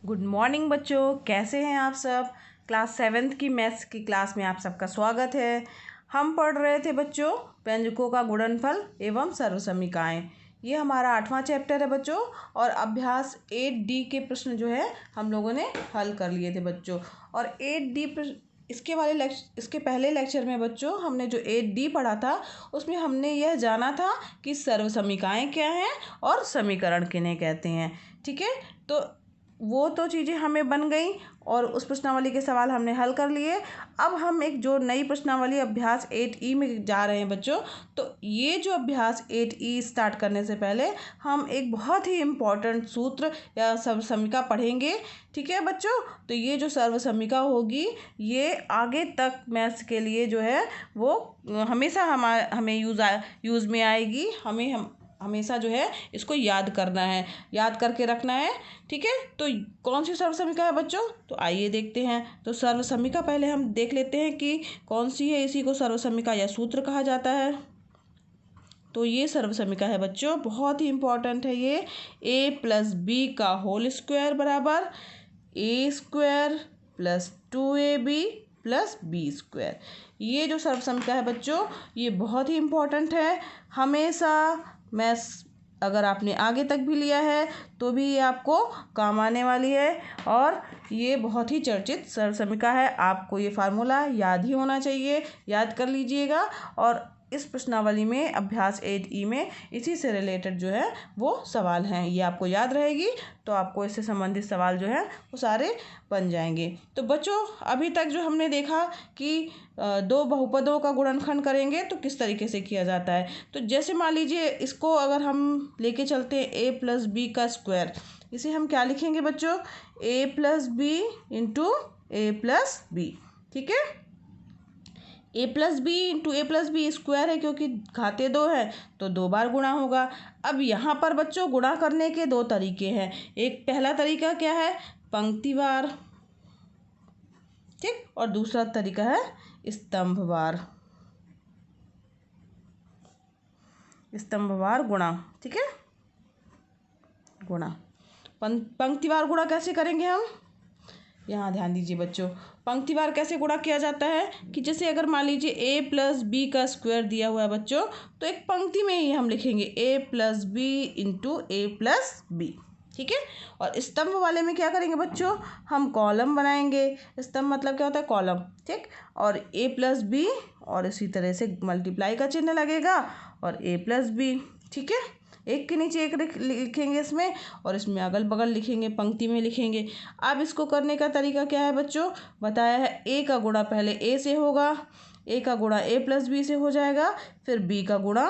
Good morning बच्चों, कैसे हैं आप सब। क्लास 7th की मैथ्स की क्लास में आप सबका स्वागत है। हम पढ़ रहे थे बच्चों व्यंजकों का गुणनफल एवं सर्वसमीकाएं। ये हमारा 8वां चैप्टर है बच्चों। और अभ्यास 8D के प्रश्न जो है हम लोगों ने हल कर लिए थे बच्चों। और 8D इसके पहले लेक्चर में बच्चों हमने जो 8D पढ़ा था उसमें हमने यह जाना था कि सर्वसमीकाएं क्या हैं और समीकरण किन्हें कहते हैं। ठीक है, तो वो तो चीज़ें हमें बन गई और उस प्रश्नावली के सवाल हमने हल कर लिए। अब हम एक जो नई प्रश्नावली अभ्यास 8E में जा रहे हैं बच्चों। तो ये जो अभ्यास 8E स्टार्ट करने से पहले हम एक बहुत ही इम्पॉर्टेंट सूत्र या सर्वसमीका पढ़ेंगे। ठीक है बच्चों, तो ये जो सर्वसमीका होगी ये आगे तक मैथ्स के लिए जो है वो हमेशा हमें यूज़ में आएगी। हम हमेशा जो है इसको याद करना है, याद करके रखना है। ठीक है, तो कौन सी सर्वसमीका है बच्चों, तो आइए देखते हैं। तो सर्वसमीका पहले हम देख लेते हैं कि कौन सी है। इसी को सर्वसमीका या सूत्र कहा जाता है। तो ये सर्वसमीका है बच्चों, बहुत ही इम्पॉर्टेंट है ये। a+b का होल स्क्वायर बराबर a² + 2ab + b²। ये जो सर्वसमीका है बच्चों ये बहुत ही इम्पॉर्टेंट है। हमेशा मैथ्स अगर आपने आगे तक भी लिया है तो भी ये आपको काम आने वाली है। और ये बहुत ही चर्चित सर्वसमीका है। आपको ये फार्मूला याद ही होना चाहिए, याद कर लीजिएगा। और इस प्रश्नावली में अभ्यास 8E में इसी से रिलेटेड जो है वो सवाल हैं, ये आपको याद रहेगी तो आपको इससे संबंधित सवाल जो है वो सारे बन जाएंगे। तो बच्चों अभी तक जो हमने देखा कि दो बहुपदों का गुणनखंड करेंगे तो किस तरीके से किया जाता है। तो जैसे मान लीजिए इसको अगर हम लेके चलते हैं a+b का स्क्वायर, इसे हम क्या लिखेंगे बच्चों, a+b × a+b। ठीक है, a+b × a+b स्क्वायर है क्योंकि घाते 2 है तो 2 बार गुणा होगा। अब यहाँ पर बच्चों गुणा करने के 2 तरीके हैं। एक पहला तरीका क्या है, पंक्तिवार, ठीक, और दूसरा तरीका है स्तंभवार गुणा। ठीक है, गुणा पंक्तिवार गुणा कैसे करेंगे हम, यहाँ ध्यान दीजिए बच्चों। पंक्तिवार कैसे गुणा किया जाता है कि जैसे अगर मान लीजिए a+b का स्क्वायर दिया हुआ है बच्चों, तो एक पंक्ति में ही हम लिखेंगे a+b × a+b। ठीक है, और स्तंभ वाले में क्या करेंगे बच्चों, हम कॉलम बनाएंगे। स्तंभ मतलब क्या होता है, कॉलम। ठीक, और a+b और इसी तरह से मल्टीप्लाई का चिन्ह लगेगा और a+b। ठीक है, एक के नीचे एक लिखेंगे इसमें और इसमें अगल बगल लिखेंगे, पंक्ति में लिखेंगे। अब इसको करने का तरीका क्या है बच्चों, बताया है a का गुणा पहले a से होगा, a का गुणा a+b से हो जाएगा, फिर b का गुणा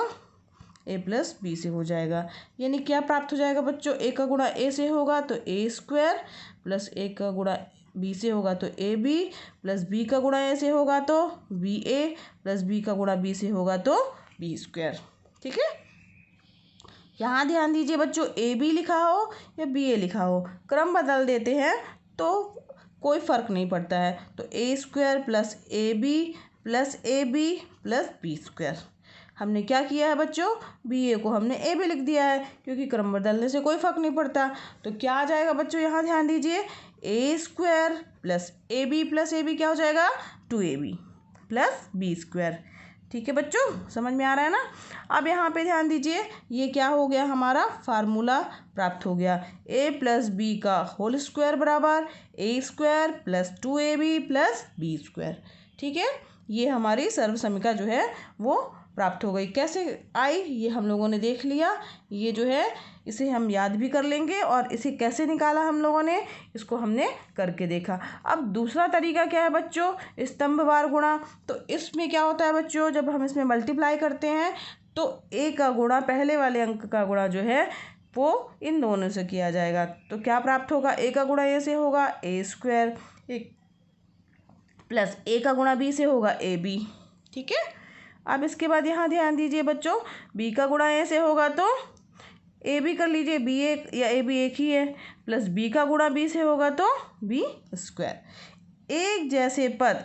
a+b से हो जाएगा। यानी क्या प्राप्त हो जाएगा बच्चों, a का गुणा a से होगा तो a² + a का गुणा b से होगा तो ab + b का गुणा a से होगा तो ba + b का गुणा b से होगा तो b²। ठीक है, यहाँ ध्यान दीजिए बच्चों, ए बी लिखा हो या बी ए लिखा हो, क्रम बदल देते हैं तो कोई फ़र्क नहीं पड़ता है। तो a² + ab + ab + b²। हमने क्या किया है बच्चों, बी ए को हमने ए बी लिख दिया है क्योंकि क्रम बदलने से कोई फ़र्क नहीं पड़ता। तो क्या आ जाएगा बच्चों, यहाँ ध्यान दीजिए, a² + ab + ab क्या हो जाएगा, 2ab + b²। ठीक है बच्चों, समझ में आ रहा है ना। अब यहाँ पे ध्यान दीजिए, ये क्या हो गया, हमारा फार्मूला प्राप्त हो गया। a+b का होल स्क्वायर बराबर a² + 2ab + b²। ठीक है, ये हमारी सर्वसमीका जो है वो प्राप्त हो गई। कैसे आई ये हम लोगों ने देख लिया। ये जो है इसे हम याद भी कर लेंगे और इसे कैसे निकाला हम लोगों ने, इसको हमने करके देखा। अब दूसरा तरीका क्या है बच्चों, स्तंभवार गुणा। तो इसमें क्या होता है बच्चों, जब हम इसमें मल्टीप्लाई करते हैं तो a का गुणा, पहले वाले अंक का गुणा जो है वो इन दोनों से किया जाएगा। तो क्या प्राप्त होगा, a का गुणा a से होगा a² + a का गुणा b से होगा ab। ठीक है, अब इसके बाद यहाँ ध्यान दीजिए बच्चों, b का गुणा a से होगा तो ए बी कर लीजिए, बी एक या ए बी एक ही है, + b का गुणा b से होगा तो b²। एक जैसे पद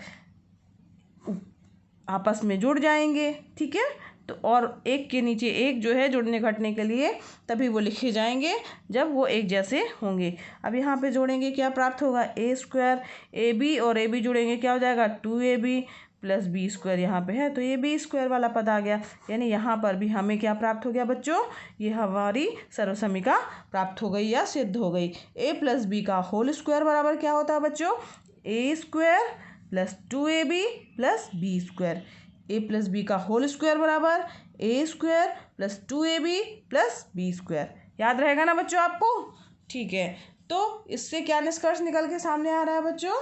आपस में जुड़ जाएंगे। ठीक है, तो और एक के नीचे एक जो है जोड़ने घटने के लिए तभी वो लिखे जाएंगे जब वो एक जैसे होंगे। अब यहाँ पे जोड़ेंगे क्या प्राप्त होगा, ए स्क्वायर, ए बी और ए बी जोड़ेंगे क्या हो जाएगा 2ab प्लस बी स्क्वायर, यहाँ पे है तो ये बी स्क्वायर वाला पद आ गया। यानी यहाँ पर भी हमें क्या प्राप्त हो गया बच्चों, ये हमारी सर्वसमीका प्राप्त हो गई या सिद्ध हो गई। ए प्लस बी का होल स्क्वायर बराबर क्या होता है बच्चों, a square plus 2ab plus B square. A plus B का होल स्क्वायर बराबर a square plus 2ab plus B square. याद रहेगा ना बच्चों आपको, ठीक है। तो इससे क्या निष्कर्ष निकल के सामने आ रहा है बच्चों,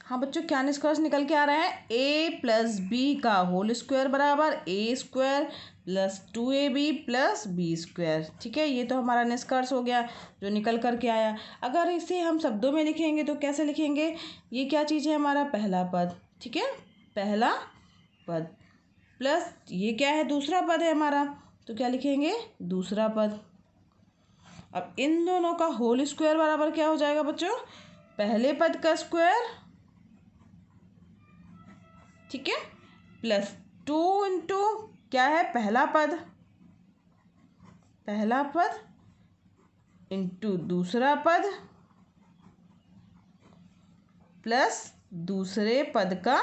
हाँ बच्चों क्या निष्कर्ष निकल के आ रहा है, ए प्लस बी का होल स्क्वायर बराबर a square plus 2ab plus B square. ठीक है, ये तो हमारा निष्कर्ष हो गया जो निकल कर के आया। अगर इसे हम शब्दों में लिखेंगे तो कैसे लिखेंगे, ये क्या चीज़ है हमारा पहला पद, ठीक है, पहला पद प्लस ये क्या है दूसरा पद है हमारा, तो क्या लिखेंगे दूसरा पद। अब इन दोनों का होल स्क्वायर बराबर क्या हो जाएगा बच्चों, पहले पद का स्क्वायर, ठीक है, प्लस 2 इंटू क्या है पहला पद इंटू दूसरा पद प्लस दूसरे पद का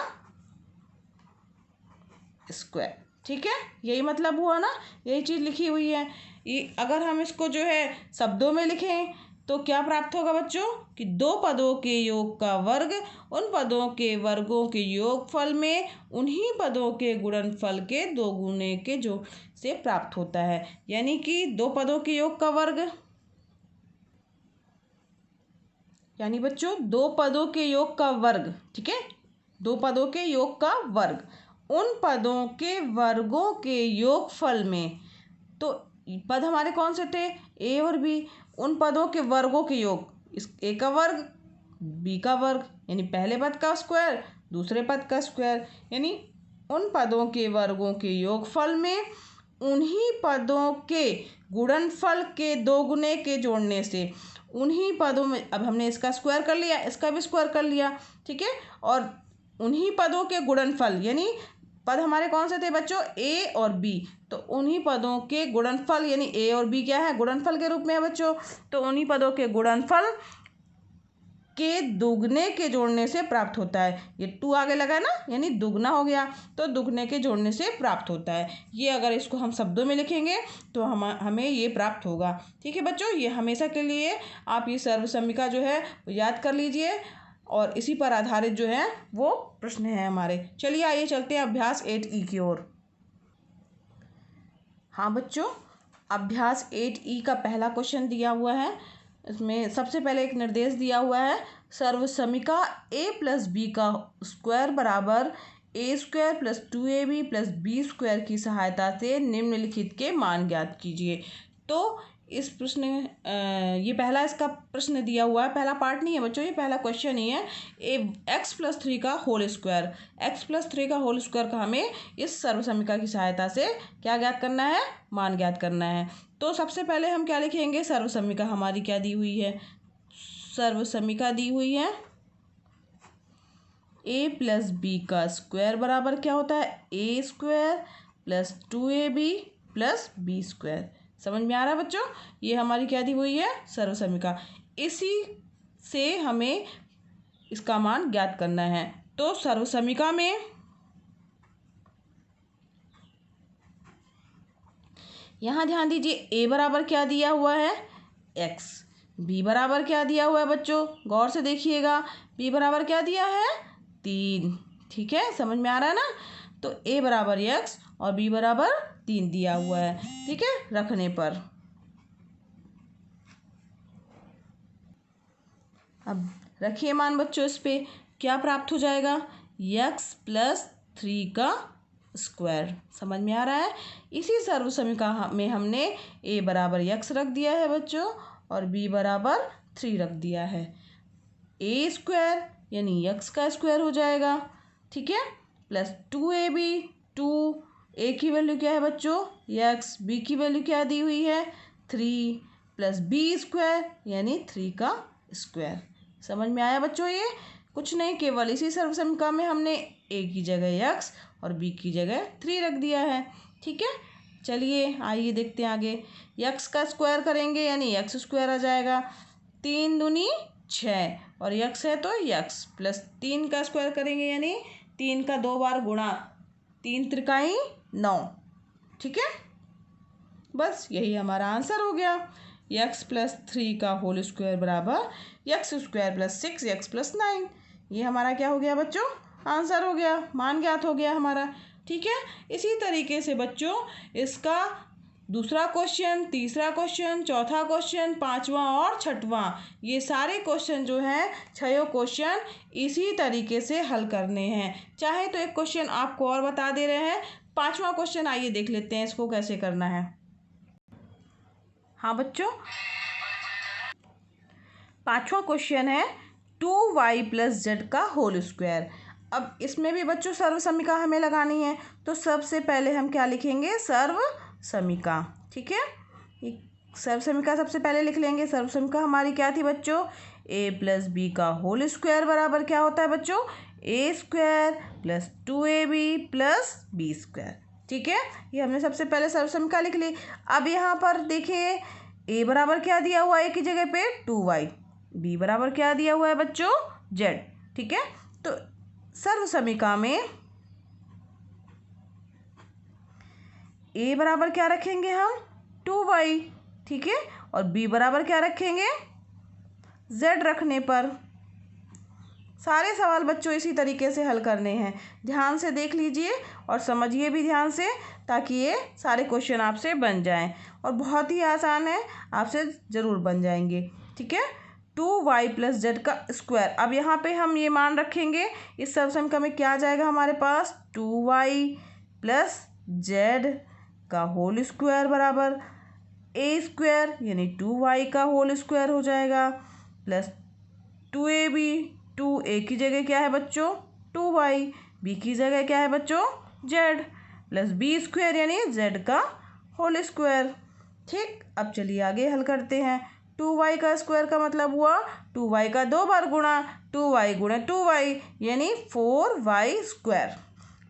स्क्वायर। ठीक है, यही मतलब हुआ ना, यही चीज़ लिखी हुई है। ये अगर हम इसको जो है शब्दों में लिखें तो क्या प्राप्त होगा बच्चों कि दो पदों के योग का वर्ग उन पदों के वर्गों के योगफल में उन्हीं पदों के गुणनफल के दो गुने के जो से प्राप्त होता है। यानी कि दो पदों के योग का वर्ग, यानी बच्चों दो पदों के योग का वर्ग, ठीक है, दो पदों के योग का वर्ग उन पदों के वर्गों के योगफल में, तो पद हमारे कौन से थे ए और बी, उन पदों के वर्गों के योग, इस ए का वर्ग बी का वर्ग, यानी पहले पद का स्क्वायर दूसरे पद का स्क्वायर, यानी उन पदों के वर्गों के योगफल में उन्हीं पदों के गुणनफल के दोगुने के जोड़ने से उन्हीं पदों में, अब हमने इसका स्क्वायर कर लिया इसका भी स्क्वायर कर लिया, ठीक है, और उन्हीं पदों के गुणनफल, यानी पद हमारे कौन से थे बच्चों ए और बी, तो उन्हीं पदों के गुणनफल, यानी ए और बी क्या है गुणनफल के रूप में है बच्चों, तो उन्हीं पदों के गुणनफल के दुगने के जोड़ने से प्राप्त होता है। ये 2 आगे लगा ना, यानी दुगना हो गया, तो दुगने के जोड़ने से प्राप्त होता है। ये अगर इसको हम शब्दों में लिखेंगे तो हमें ये प्राप्त होगा। ठीक है बच्चों, ये हमेशा के लिए आप ये सर्वसम्मिका जो है याद कर लीजिए और इसी पर आधारित जो है वो प्रश्न है हमारे। चलिए आइए चलते हैं अभ्यास 8E की ओर। हाँ बच्चों, अभ्यास 8E का पहला क्वेश्चन दिया हुआ है। इसमें सबसे पहले एक निर्देश दिया हुआ है, सर्वसम्मिका ए प्लस बी का स्क्वायर बराबर a square plus 2ab plus B square की सहायता से निम्नलिखित के मान ज्ञात कीजिए। तो इस प्रश्न ये पहला इसका प्रश्न दिया हुआ है, पहला पार्ट नहीं है बच्चों, ये पहला क्वेश्चन ही है। एक्स प्लस 3 का होल स्क्वायर, एक्स प्लस 3 का होल स्क्वायर का हमें इस सर्वसम्मिका की सहायता से क्या ज्ञात करना है, मान ज्ञात करना है। तो सबसे पहले हम क्या लिखेंगे, सर्वसम्मिका हमारी क्या दी हुई है, सर्वसम्मिका दी हुई है ए प्लस बी का स्क्वायर बराबर क्या होता है a square plus 2ab plus B square. समझ में आ रहा है बच्चों, ये हमारी क्या दी हुई है सर्वसम्मिका, इसी से हमें इसका मान ज्ञात करना है। तो सर्वसम्मिका में यहाँ ध्यान दीजिए ए बराबर क्या दिया हुआ है एक्स, बी बराबर क्या दिया हुआ है बच्चों, गौर से देखिएगा, बी बराबर क्या दिया है 3। ठीक है, समझ में आ रहा है ना, तो ए बराबर एक्स और बी बराबर 3 दिया हुआ है। ठीक है, रखने पर अब रखिए मान बच्चों, इस पे क्या प्राप्त हो जाएगा एक्स प्लस 3 का स्क्वायर। समझ में आ रहा है, इसी सर्वसम्मिका में हमने ए बराबर एक्स रख दिया है बच्चों और बी बराबर 3 रख दिया है। ए स्क्वायर यानी एक्स का स्क्वायर हो जाएगा, ठीक है, प्लस 2ab, 2 ए की वैल्यू क्या है बच्चों एक्स, बी की वैल्यू क्या दी हुई है 3 प्लस बी स्क्वायर यानी 3 का स्क्वायर। समझ में आया बच्चों ये कुछ नहीं, केवल इसी सर्वसमिका में हमने a की जगह x और b की जगह 3 रख दिया है। ठीक है, चलिए आइए देखते हैं आगे। x का स्क्वायर करेंगे यानी x स्क्वायर आ जाएगा, 3 दूनी 6 और x है तो x प्लस 3 का स्क्वायर करेंगे यानी 3 का 2 बार गुणा, 3 त्रिकाई 9। ठीक है, बस यही हमारा आंसर हो गया। x प्लस 3 का होल स्क्वायर बराबर x square plus 6x plus 9। ये हमारा क्या हो गया बच्चों, आंसर हो गया, मान ज्ञात हो गया हमारा। ठीक है, इसी तरीके से बच्चों इसका दूसरा क्वेश्चन, तीसरा क्वेश्चन, चौथा क्वेश्चन, पांचवा और छठवां, ये सारे क्वेश्चन जो हैं 6 क्वेश्चन इसी तरीके से हल करने हैं। चाहे तो एक क्वेश्चन आपको और बता दे रहे हैं, पांचवा क्वेश्चन आइए देख लेते हैं इसको कैसे करना है। हाँ बच्चों, पांचवा क्वेश्चन है 2y प्लस जेड का होल स्क्वायर। अब इसमें भी बच्चों सर्व समीका हमें लगानी है, तो सबसे पहले हम क्या लिखेंगे, सर्व समीका। ठीक है, सर्व समीका सबसे पहले लिख लेंगे। सर्व समीका हमारी क्या थी बच्चों, a प्लस बी का होल स्क्वायर बराबर क्या होता है बच्चों, a square plus 2ab plus B square. ठीक है, ये हमने सबसे पहले सर्व समीका लिख ली। अब यहाँ पर देखिए a बराबर क्या दिया हुआ है, a की जगह पे 2y, b बराबर क्या दिया हुआ है बच्चों, z। ठीक है, तो सर्व समीका में a बराबर क्या रखेंगे हम, 2y। ठीक है, और b बराबर क्या रखेंगे, z रखने पर। सारे सवाल बच्चों इसी तरीके से हल करने हैं, ध्यान से देख लीजिए और समझिए भी ध्यान से, ताकि ये सारे क्वेश्चन आपसे बन जाएं। और बहुत ही आसान है, आपसे ज़रूर बन जाएंगे। ठीक है, 2y प्लस जेड का स्क्वायर। अब यहाँ पे हम ये मान रखेंगे, इस सर्वसमीका में क्या आ जाएगा हमारे पास, 2y प्लस जेड का होल स्क्वायर बराबर a स्क्वायर यानी 2y का होल स्क्वायर हो जाएगा, प्लस 2ab, 2a की जगह क्या है बच्चों, 2y, b की जगह क्या है बच्चों, z, प्लस b स्क्वायर यानी z का होल स्क्वायर। ठीक, अब चलिए आगे हल करते हैं। 2y का स्क्वायर का मतलब हुआ 2y का 2 बार गुणा, 2y गुणे 2y यानी 4y स्क्वायर,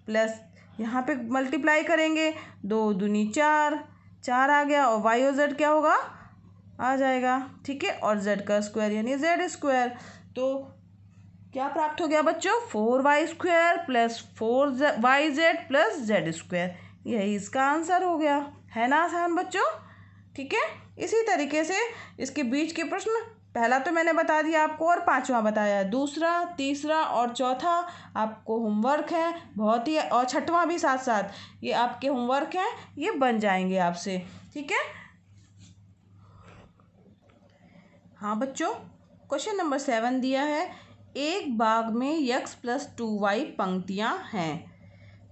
प्लस यहाँ पे मल्टीप्लाई करेंगे, 2 दूनी 4, 4 आ गया और y और z क्या होगा, आ जाएगा। ठीक है, और z का स्क्वायर यानी z स्क्वायर, तो क्या प्राप्त हो गया बच्चों, 4y square plus 4yz plus z square. यही इसका आंसर हो गया, है ना आसान बच्चों। ठीक है, इसी तरीके से इसके बीच के प्रश्न, पहला तो मैंने बता दिया आपको और पांचवा बताया, दूसरा, तीसरा और चौथा आपको होमवर्क है बहुत ही, और छठवां भी साथ साथ, ये आपके होमवर्क हैं, ये बन जाएंगे आपसे। ठीक है, हाँ बच्चों, क्वेश्चन नंबर 7 दिया है, एक बाग में x प्लस 2y पंक्तियाँ हैं,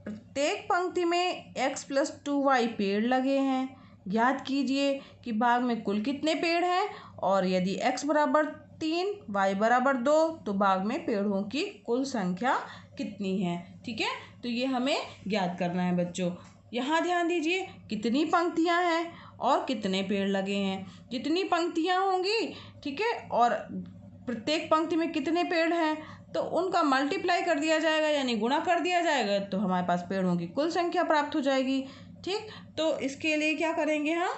प्रत्येक पंक्ति में x प्लस 2y पेड़ लगे हैं। ज्ञात कीजिए कि बाग में कुल कितने पेड़ हैं, और यदि x बराबर 3 y बराबर 2 तो बाग में पेड़ों की कुल संख्या कितनी है। ठीक है, तो ये हमें ज्ञात करना है बच्चों। यहाँ ध्यान दीजिए कितनी पंक्तियाँ हैं और कितने पेड़ लगे हैं। जितनी पंक्तियाँ होंगी, ठीक है, और प्रत्येक पंक्ति में कितने पेड़ हैं, तो उनका मल्टीप्लाई कर दिया जाएगा यानी गुणा कर दिया जाएगा, तो हमारे पास पेड़ों की कुल संख्या प्राप्त हो जाएगी। ठीक, तो इसके लिए क्या करेंगे हम,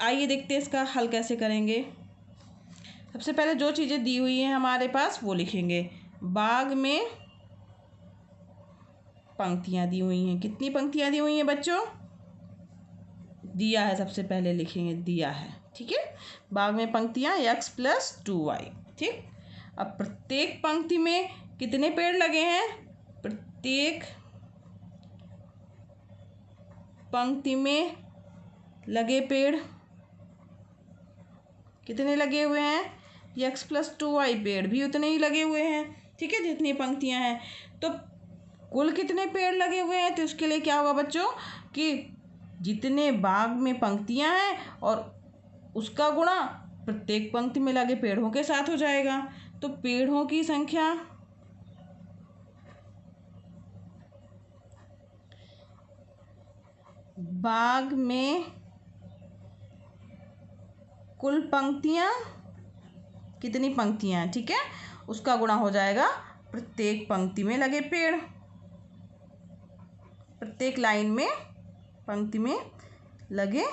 आइए देखते हैं इसका हल कैसे करेंगे। सबसे पहले जो चीज़ें दी हुई हैं हमारे पास वो लिखेंगे। बाग में पंक्तियाँ दी हुई हैं, कितनी पंक्तियाँ दी हुई हैं बच्चों, दिया है, सबसे पहले लिखेंगे दिया है। ठीक है, बाग में पंक्तियाँ x प्लस 2y। ठीक, अब प्रत्येक पंक्ति में कितने पेड़ लगे हैं, प्रत्येक पंक्ति में लगे पेड़ कितने लगे हुए हैं, x प्लस 2y पेड़ भी उतने ही लगे हुए हैं। ठीक है, जितनी पंक्तियां हैं, तो कुल कितने पेड़ लगे हुए हैं, तो उसके लिए क्या होगा बच्चों कि जितने बाग में पंक्तियां हैं और उसका गुणा प्रत्येक पंक्ति में लगे पेड़ों के साथ हो जाएगा। तो पेड़ों की संख्या बाग में कुल पंक्तियां कितनी पंक्तियाँ हैं, ठीक है, उसका गुणा हो जाएगा प्रत्येक पंक्ति में लगे पेड़, प्रत्येक लाइन में पंक्ति में लगे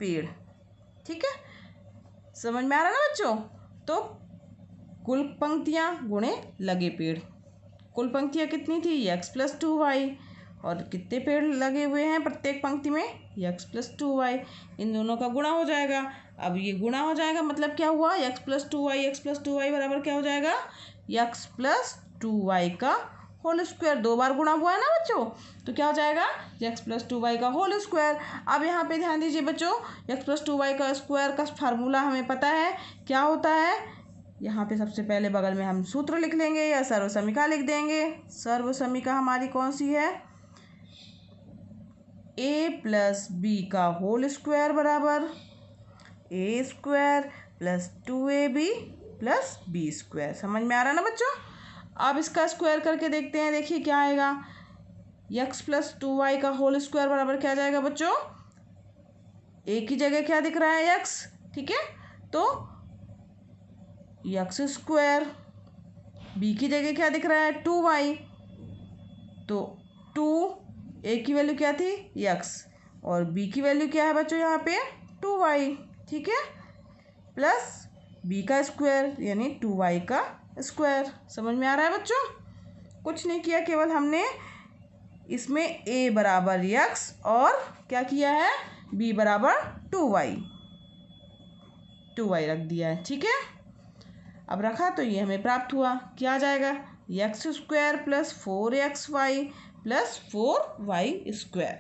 पेड़, ठीक है। समझ में आ रहा ना बच्चों? तो कुल पंक्तियाँ गुणे लगे पेड़, कुल पंक्तियाँ कितनी थी? x + 2y, और कितने पेड़ लगे हुए हैं प्रत्येक पंक्ति में? x + 2y। इन दोनों का गुणा हो जाएगा। अब ये गुणा हो जाएगा मतलब क्या हुआ? x + 2y बराबर क्या हो जाएगा? x + 2y का होल स्क्वायर। 2 बार गुणा हुआ है ना बच्चों, तो क्या हो जाएगा? x + 2y का होल स्क्वायर। अब यहाँ पे ध्यान दीजिए बच्चों, x + 2y का स्क्वायर का फार्मूला हमें पता है क्या होता है। यहाँ पे सबसे पहले बगल में हम सूत्र लिख लेंगे या सर्वसमीका लिख देंगे। सर्वसमीका हमारी कौन सी है? a + b का होल स्क्वायर बराबर a² + 2ab + b²। समझ में आ रहा है ना बच्चों? अब इसका स्क्वायर करके देखते हैं, देखिए क्या आएगा। x + 2y का होल स्क्वायर बराबर क्या जाएगा बच्चों? a की जगह क्या दिख रहा है? x, ठीक है, तो x²। b की जगह क्या दिख रहा है? 2y, तो 2, a की वैल्यू क्या थी? x, और b की वैल्यू क्या है बच्चों यहाँ पे? 2y, ठीक है, प्लस b का स्क्वायर यानी 2y का स्क्वायर। समझ में आ रहा है बच्चों? कुछ नहीं किया, केवल हमने इसमें a बराबर x और क्या किया है? b बराबर 2y रख दिया है, ठीक है। अब रखा तो ये हमें प्राप्त हुआ, क्या आ जाएगा? x² + 4xy + 4y²।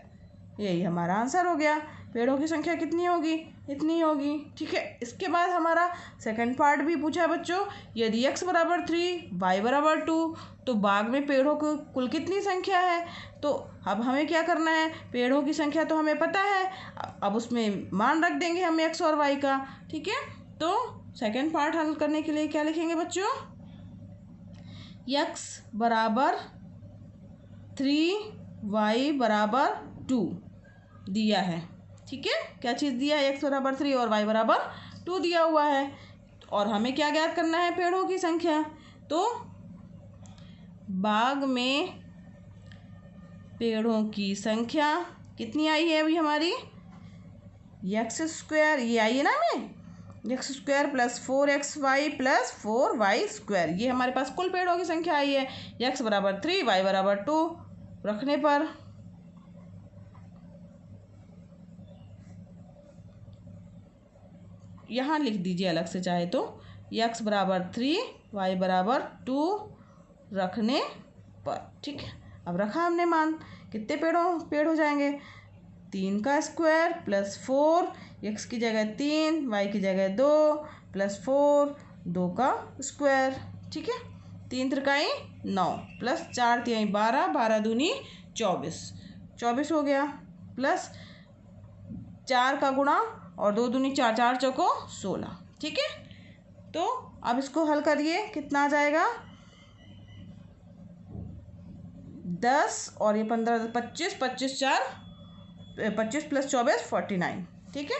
यही हमारा आंसर हो गया। पेड़ों की संख्या कितनी होगी? इतनी होगी, ठीक है। इसके बाद हमारा सेकंड पार्ट भी पूछा है बच्चों, यदि x = 3 y = 2 तो बाग में पेड़ों की कुल कितनी संख्या है? तो अब हमें क्या करना है? पेड़ों की संख्या तो हमें पता है, अब उसमें मान रख देंगे हम x और y का, ठीक है। तो सेकंड पार्ट हल करने के लिए क्या लिखेंगे बच्चों? x = 3 y = 2 दिया है, ठीक है। क्या चीज़ दिया है? x = 3 और y = 2 दिया हुआ है। और हमें क्या ज्ञात करना है? पेड़ों की संख्या। तो बाग में पेड़ों की संख्या कितनी आई है अभी हमारी? x², ये आई है ना हमें, x² + 4xy + 4y²। ये हमारे पास कुल पेड़ों की संख्या आई है। x = 3 y = 2 रखने पर यहाँ लिख दीजिए अलग से चाहे तो, x = 3 y = 2 रखने पर, ठीक है। अब रखा हमने मान, कितने पेड़ हो जाएंगे? 3 का स्क्वायर + 4, x की जगह 3, y की जगह 2 + 4, 2 का स्क्वायर, ठीक है। 3 त्रिकाई 9 + 4 तिहाई 12, 12 दूनी 24, 24 हो गया, प्लस 4 का गुणा और 2 दूनी 4, 4 चौको 16, ठीक है। तो अब इसको हल करिए, कितना आ जाएगा? 10 और ये 15, 25, 25 4, 25 + 24 49, ठीक है।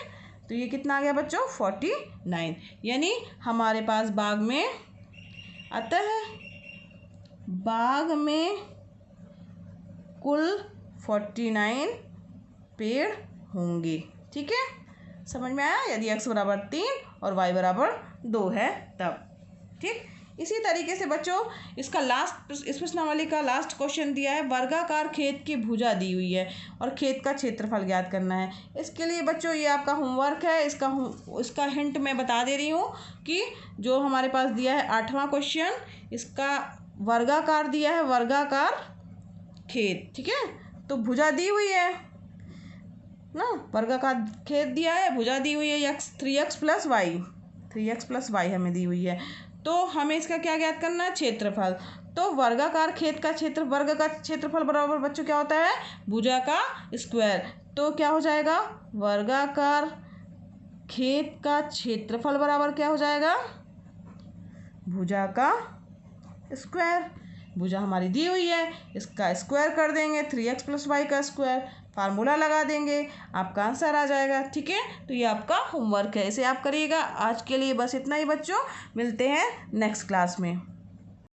तो ये कितना आ गया बच्चों? 49। यानी हमारे पास बाग में, अतः बाग में कुल 49 पेड़ होंगे, ठीक है। समझ में आया? यदि x = 3 और y = 2 है तब, ठीक। इसी तरीके से बच्चों इसका लास्ट, इस प्रश्नावली का लास्ट क्वेश्चन दिया है, वर्गाकार खेत की भुजा दी हुई है और खेत का क्षेत्रफल ज्ञात करना है। इसके लिए बच्चों ये आपका होमवर्क है। इसका हिंट मैं बता दे रही हूँ कि जो हमारे पास दिया है 8वां क्वेश्चन, इसका वर्गाकार दिया है, वर्गाकार खेत, ठीक है। तो भुजा दी हुई है ना, वर्गाकार खेत दिया है, भुजा दी हुई है, 3x + y हमें दी हुई है। तो हमें इसका क्या ज्ञात करना है? क्षेत्रफल। तो वर्गाकार खेत का वर्ग का क्षेत्रफल बराबर बच्चों क्या होता है? भुजा का स्क्वायर। तो क्या हो जाएगा? वर्गाकार खेत का क्षेत्रफल बराबर क्या हो जाएगा? भुजा का स्क्वायर। भुजा हमारी दी हुई है, इसका स्क्वायर कर देंगे, 3x + y का स्क्वायर फार्मूला लगा देंगे, आपका आंसर आ जाएगा। ठीक है, तो ये आपका होमवर्क है, इसे आप करिएगा। आज के लिए बस इतना ही बच्चों, मिलते हैं नेक्स्ट क्लास में।